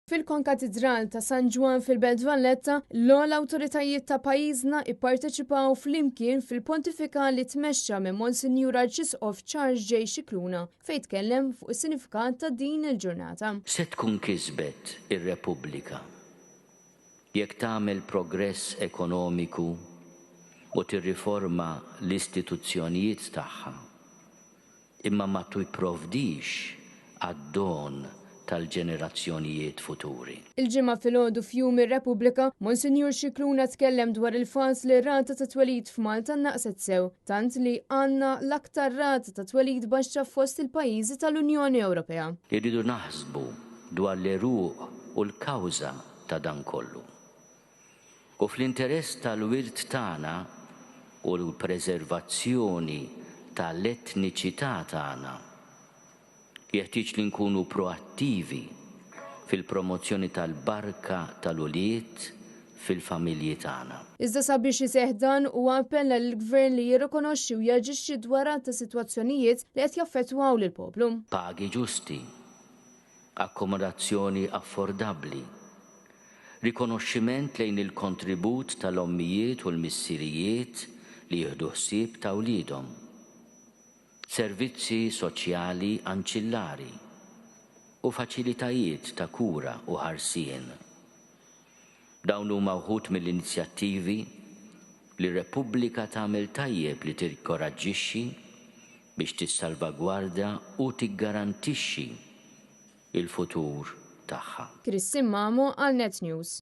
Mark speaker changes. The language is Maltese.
Speaker 1: Fil-Konkatedral ta' San Juan fil-Belt Valletta, l-awtoritajiet ta' pajjiżna ipparteċipaw flimkien fil-pontifika li tmexxa minn Monsinjur Arċisqof Charles J. Scicluna fejn tkellem fuq is-sinifikat ta' din il-ġurnata.
Speaker 2: Se tkun kisbet ir-Repubblika jekk tagħmel progress ekonomiku u tirriforma l-istituzzjonijiet tagħha, imma ma tipprovdix għad-don tal-ġenerazzjonijiet futuri.
Speaker 1: Il-ġimgħa filgħodu f'jum ir-Repubblika, Monsinjur Scicluna tkellem dwar il-fatt li r-rata ta' twelid f'Malta naqset sew, tant li għandna l-aktar rata ta' twelid baxxa fost il-pajjiżi tal-Unjoni Ewropea.
Speaker 2: Irridu naħsbu dwar l-eruq u l-kawża ta' dan kollu. U fl-interess tal-wirt tagħna u l-preservazzjoni tal-etniċità tagħna jeħtieġ li nkunu proattivi fil-promozzjoni tal-barka tal-uliet fil-familji tagħna.
Speaker 1: Iżda sabiex iseħħ dan huwa appella lill-Gvern li jirrikonoxxi u jaġixxi dwar ta' sitwazzjonijiet li qed jaffettwaw lill-poplu.
Speaker 2: Pagi ġusti, akkomodazzjoni affordabbli, rikonoxximent lejn il-kontribut tal-ommijiet u l-missirijiet li jieħdu ħsieb ta' wliedhom, servizzi soċjali anċillari u faċilitajiet ta' kura u ħarsien. Dawn huma wħud mill-inizjattivi li r-Repubblika tagħmel tajjeb li tikkoraġġixxi biex tissalvagwardja u tiggarantixxi il-futur tagħha.
Speaker 1: Kristin Mamo għal Net News.